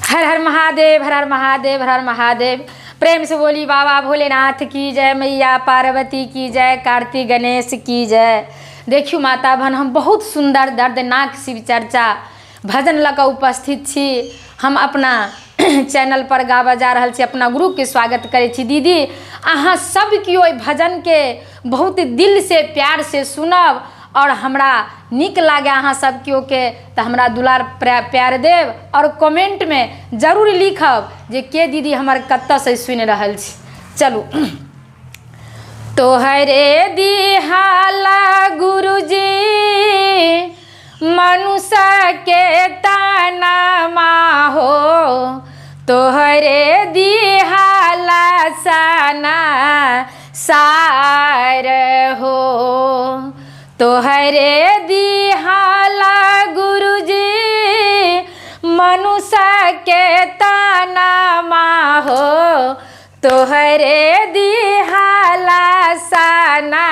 हर हर महादेव, हर हर महादेव, हर हर महादेव। प्रेम से बोली बाबा भोलेनाथ की जय, मैया पार्वती की जय, कार्तिक गणेश की जय। देखियो माता बहन, हम बहुत सुंदर दर्दनाक शिव चर्चा भजन लऽ कऽ उपस्थित छी। हम अपना चैनल पर गाबा जा रहल छी, अपना गुरु के स्वागत करै छी। दीदी अहाँ सब कियो भजन के बहुत दिल से प्यार से सुनब और हमरा निक लागे अहाँ सब कियो के, तो हमरा दुलार प्यार देव और कमेंट में जरूर लिखब जे के दीदी हमर कत्ता से सुनि रहल छी। चलू। तोहरे दिहाला गुरुजी मनुष्य के ताना हो, तोहरे दिहाला सना सार हो, तोहरे दिहाला गुरुजी मनुष्य के ताना हो, तोहरे दिहाला सना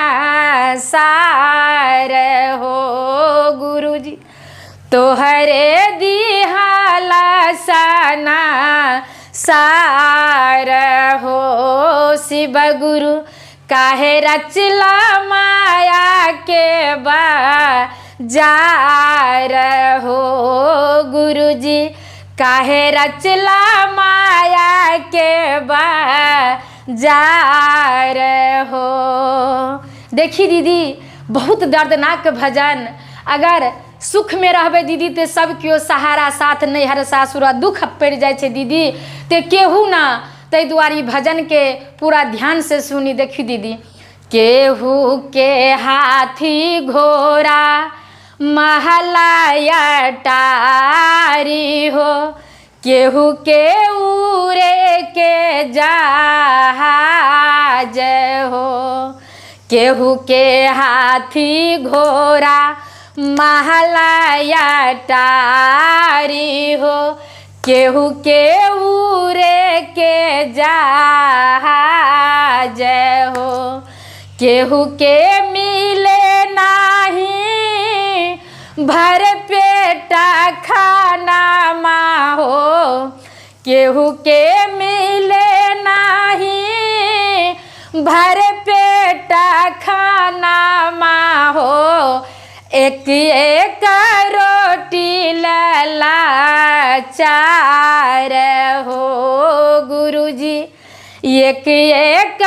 सार हो गुरुजी, तोहरे दिहाला सना सार हो। शिव गुरु काहे रचला माया के बाजार हो, गुरुजी काहे रचला माया के बाजार हो। देखी दीदी बहुत दर्दनाक भजन, अगर सुख में रहबे दीदी तो सब कियो सहारा साथ नहीं, हर सासुर दुख पड़ जाए छे दीदी ते केहू ना, तै दुआरी भजन के पूरा ध्यान से सुनी। देखी दीदी, केहू के हाथी घोड़ा महला अटारी हो, केहू के उड़े के जहाज हो, केहू के हाथी घोड़ा महला अटारी हो, केहू के उड़े के जहाज हो, केहू के मिले नाही भर पेटा खाना हो, केहू के मिले नाही भर पेटा खाना हो, एक एक रोटी लाचार हो गुरुजी, एक एक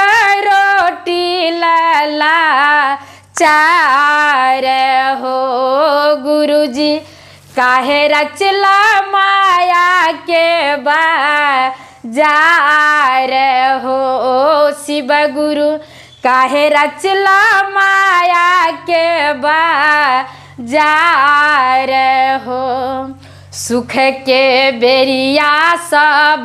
रोटी लाचार हो गुरुजी, काहे रचला माया के बाजार हो। शिव गुरु काहे रचला माया के बाजार हो, सुख के बेरिया सब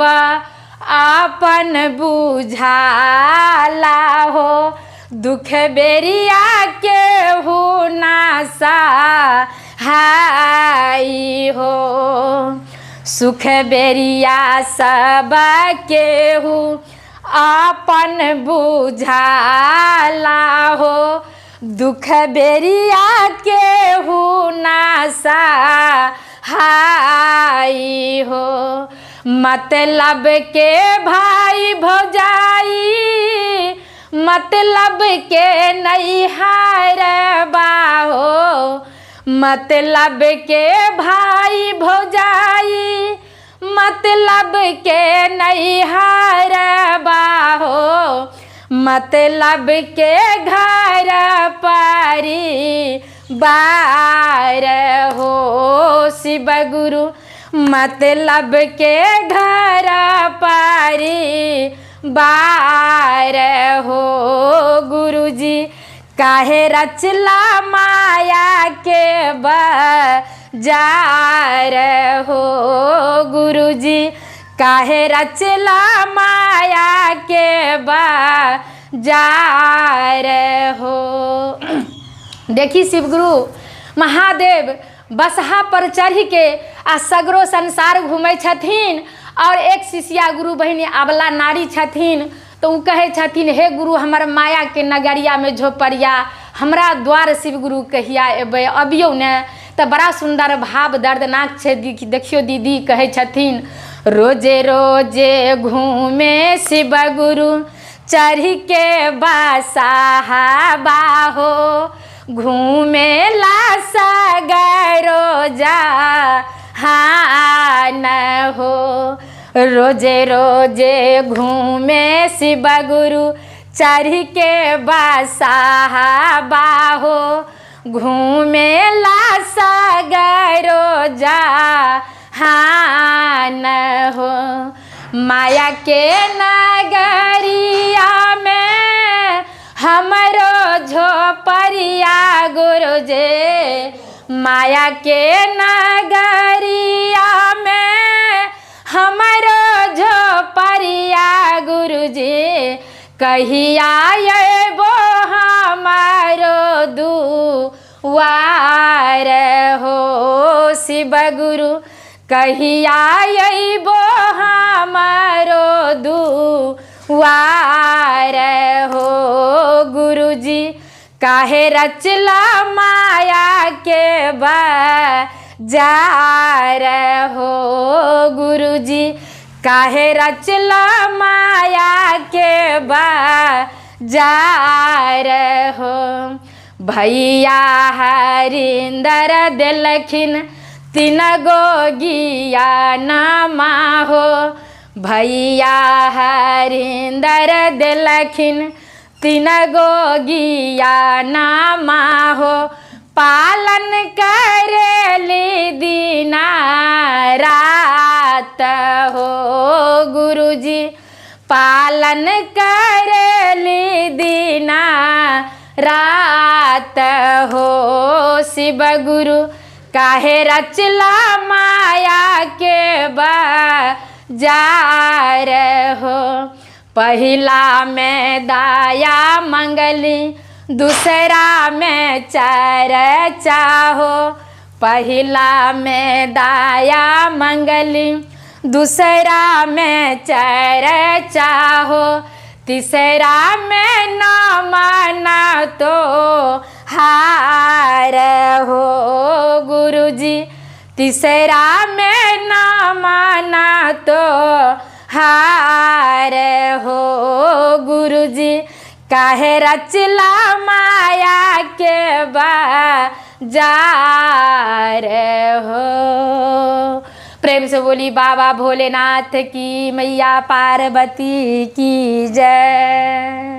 आपन बुझाला हो, दुख बेरिया के हो नासा हाई हो, सुख बेरिया सब के हो आपन बुझाला हो, दुख बेरिया के हो नासा हाई हो, मतलब के भाई भौजाई मतलब के नहीं हारबा हो, मतलब के भाई भौजाई मतलब के नहीं हारबा हो, मतलब के घर परिवार हो। शिव गुरु मतलब के घर परिवार हो गुरुजी, काहे रचला माया के बाजार हो गुरुजी, काहे रचला माया के बाजार हो। देखी शिव गुरु महादेव बसहा पर चढ़ के आ सगरो संसार घूमै छथिन, और एक शिष्या गुरु बहिनी अबला नारी छथिन, तो उ कहे छथिन हे गुरु हमर माया के नगरिया में झोपड़िया हमरा द्वार शिव गुरु कहिया एबे अबियो ने। तो बड़ा सुंदर भाव दर्दनाक छे। देखियो दीदी कहे छथिन रोजे रोजे घूमे शिव गुरु चढ़ के बसाहा हो, घूमे ला सगरो जहान हो। रोजे रोजे घूमे शिव गुरु चढ़ के बसाहा हो, घूमे ला सगरो जहान हो। माया के नगरिया में हमरो झोपड़िया गुरुजी, माया के नगरिया में हमरो झोपड़िया गुरुजी, कहिया अइबो हमारो दुआर हो शिव गुरु, कहिया अइबो हमारो दुआर हो। गुरुजी काहे रचला माया के बाजार हो, गुरुजी काहे रचला माया के बाजार हो। भैया हरिंदर दिलखिन 3 गो ज्ञानमा हो, भैया हरिंदर दिलखिन 3 गो ज्ञानमा हो। पालन करेली दीना रात हो, गुरुजी पालन करेली दीना रात हो। शिव गुरु काहे रचला माया के बाजार हो। पहिला में दाया मंगली, दूसरा में चर्चा हो। पहिला में दाया मंगली, दूसरा में चर्चा हो। तीसरा में न माना तो हार हो, गुरुजी तीसरा में न माना तो हार हो। गुरुजी काहे रचला माया के बाजार हो। प्रेम से बोली बाबा भोलेनाथ की, मैया पार्वती की जय।